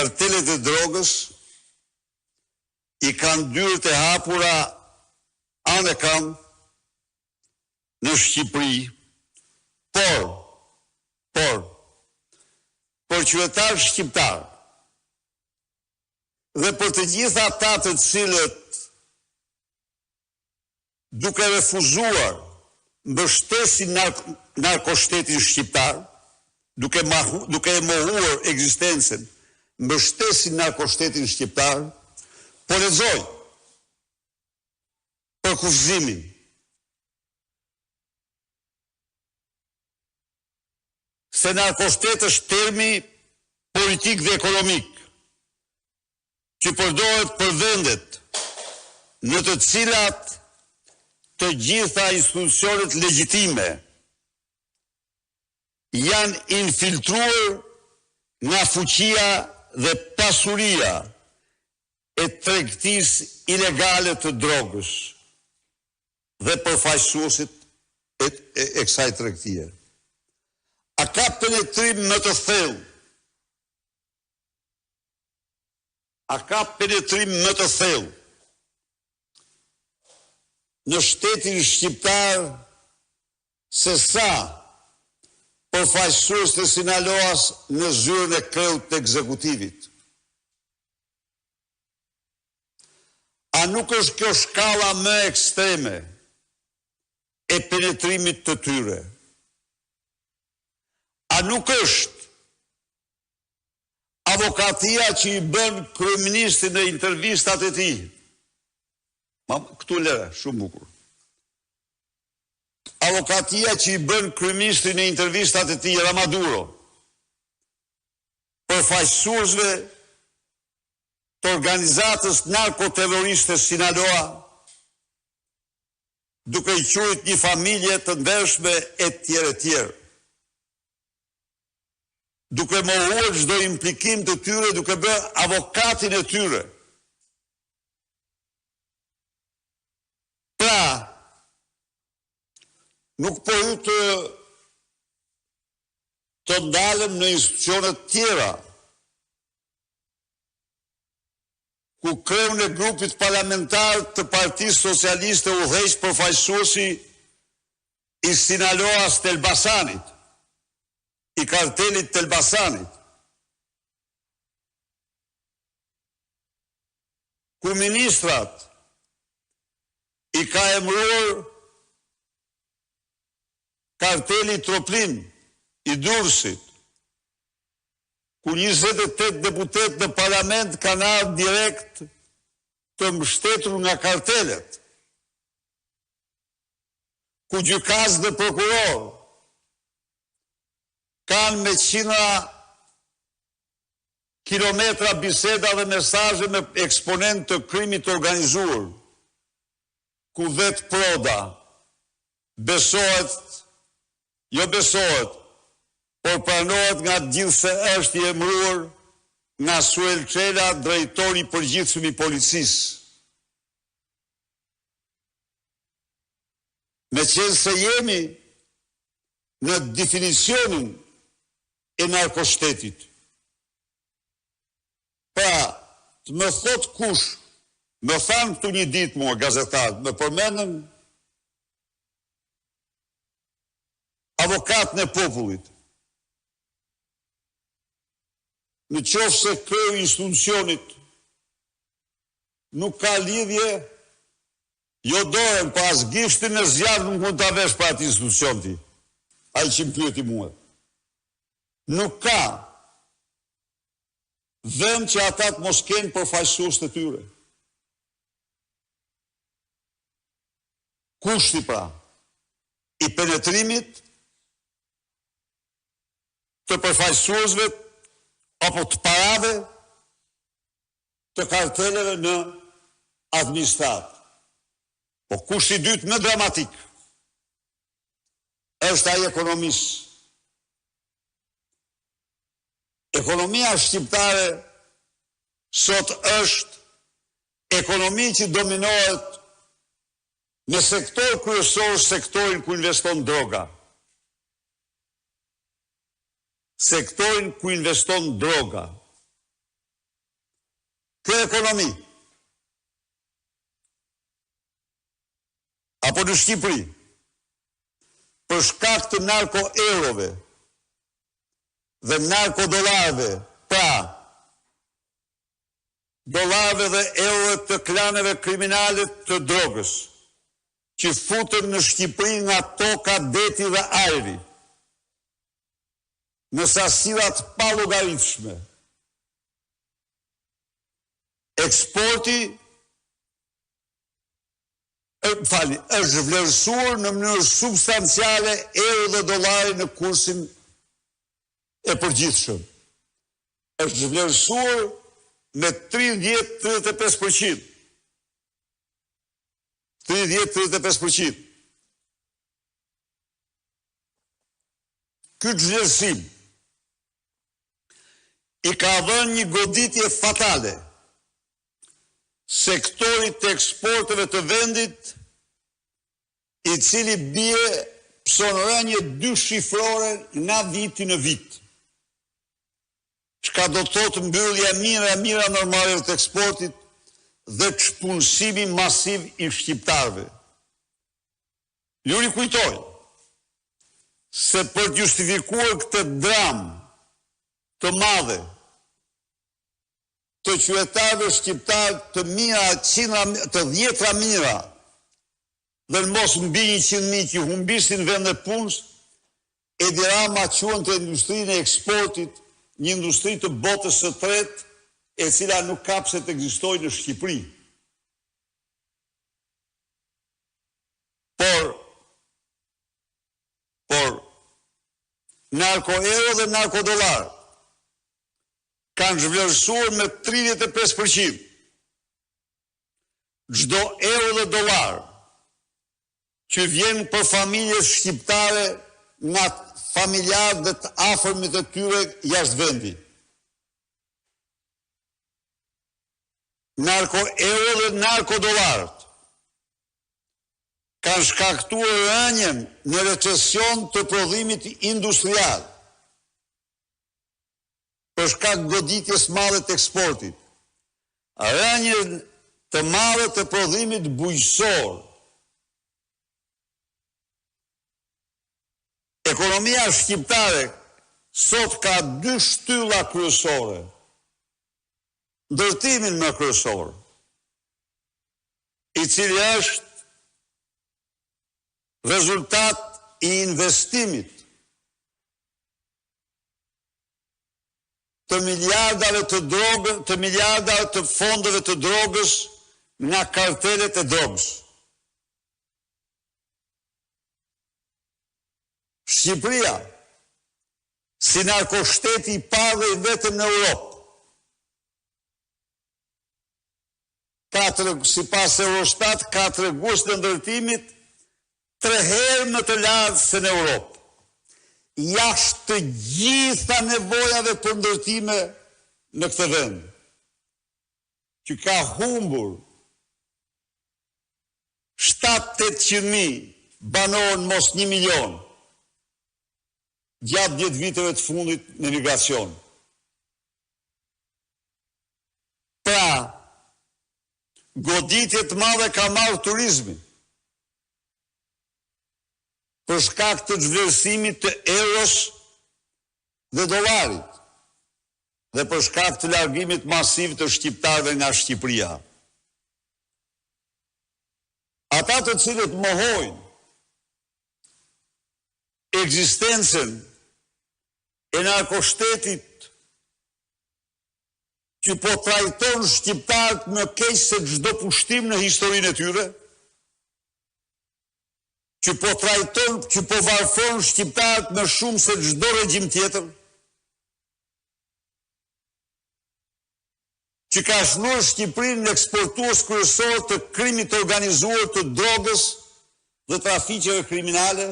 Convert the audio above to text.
kartelet e drogës i kanë dyert e hapura anë kam në Shqipëri, por qytetar shqiptar dhe për të gjitha ata të cilët duke refuzuar mbështesin narkoshtetin shqiptar, duke e mohuar ekzistencën, mbështesin narkoshtetin shqiptar, po lexoj për kufizimin. Se narkoshtet është termi politik dhe ekonomik, që përdoret për vendet në të cilat të gjitha institucionet legjitime janë infiltruar nga fuqia dhe pasuria e tregtisë ilegale të drogës dhe përfaqësuesit e kësaj tregtie. A ka penetrim më të thellë? A ka penetrim më të thellë në shtetin shqiptar se sa përfaqësues të Sinaloas në zyrën e kreut të ekzekutivit? A nuk është kjo shkalla më ekstreme e penetrimit të tyre? A nuk është avokatia që i bën kryeministit në intervistat e tij? Këtu lere, shumë bukur. Avokatia që i bën kryeministit në intervistat e tij Ramaduro përfaqësuesve të organizatës narkoterroriste Sinaloa, duke i quajtur një familje të ndershme etj. Duke mohuar çdo implikim të tyre, duke bërë avokatin e tyre. Pra, nuk po ju të ndalem në institucionet tjera, ku kreun e grupit parlamentar të Partisë Socialiste udhëheq përfaqësuesi i Sinaloas të Elbasanit, i kartelit të Elbasanit, ku ministrat i ka emëruar karteli Troplin i Durrësit, ku 28 deputet në parlament kanë ardhur direkt të mbështetur nga kartelet, ku gjykatës dhe prokuror kanë me qindra kilometra biseda dhe mesazhe me eksponent të krimit të organizuar, ku vetë Proda besohet, por pranohet nga gjithë se është i emëruar nga Suel Çela, drejtori i përgjithshëm i policisë. Meqenëse se jemi në definicionin e narkoshtetit. Pra, të më thot kush, më thanë këtu një ditë mua gazetarët, më përmendën avokatën e popullit. Në qoftë se kreu i institucionit nuk ka lidhje, jo dorën, pa as gishtin e zjarë nuk mund të avesh për atë institucion ti. A i që më pyeti mua. Nuk ka vend që ata të mos kenë përfaqësues të tyre. Kushti pra i penetrimit të përfaqësuesve apo të parave të karteleve në administratë. Po kushti i dytë më dramatik është ai ekonomisë. Ekonomia shqiptare sot është ekonomi që dominohet në sektor kryesor, sektorin ku investon droga. Sektorin ku investon droga. këtë ekonomi, apo në Shqipëri, për shkak të narko-eurove dhe narko-dolarve, pra, dolarve dhe eurove të klaneve kriminale të drogës, që futën në Shqipëri nga toka, deti dhe ajri, në sasirat pa llogaritshme. Eksporti është vlerësuar në mënyrë substanciale euro dhe dollari në kursin e përgjithshëm. Është vlerësuar me 30-35%. 30-35%. Ky vlerësim i ka dhënë një goditje fatale sektorit të eksporteve të vendit, i cili bie pson rënje 2 shifrore nga viti në vit. Çka do të thotë mbyllja mira normale të eksportit dhe çpunësimi masiv i shqiptarëve. Ju rikujtoj se për të justifikuar këtë dramë të madhe të qytetarëve shqiptarë të mira, të 10 mira, dhe në mos mbi 100.000 që humbisin vende punës, Edi Rama quan të industrinë e eksportit, një industri të botës së tretë, e cila nuk ka pse të ekzistojë në Shqipëri. Por narko-euro dhe narko-dollar kanë zhvlerësuar me 35%. Çdo euro dhe dollar që vjen për familjes shqiptare nga familjarët dhe të afërmit e tyre jashtë vendi. Narko-euro dhe narko-dollarët kanë shkaktuar rënjen në recesion të prodhimit industrial për shkak goditjes madhe të eksportit, rënjen të madhe të prodhimit bujqësor. Ekonomia shqiptare sot ka 2 shtylla kryesore. Ndërtimin më kryesor, i cili është rezultat i investimit të miliardave të fondeve të drogës nga kartelet e drogës. Shqipëria, si narkoshteti i parë dhe i vetëm në Europë, sipas Eurostat, ka tregues të ndërtimit 3 herë më të lartë se në Europë. Jashtë të gjitha nevojave për ndërtime në këtë vend, që ka humbur 700-800.000 banorë mos 1 milion gjatë 10 viteve të fundit në migracion. Pra, goditje të madhe ka marrë turizmi për shkak të zhvlerësimit të euros dhe dollarit dhe për shkak të largimit masiv të shqiptarëve nga Shqipëria. Ata të cilët mohojnë ekzistencën e narkoshtetit që po trajton shqiptarët më keq se çdo pushtim në historinë e tyre, që po varfon shqiptarët më shumë se çdo regjim tjetër, që ka shnuar Shqipërinë në eksportues kryesor të krimit organizuar, të drogës dhe trafiqeve kriminale.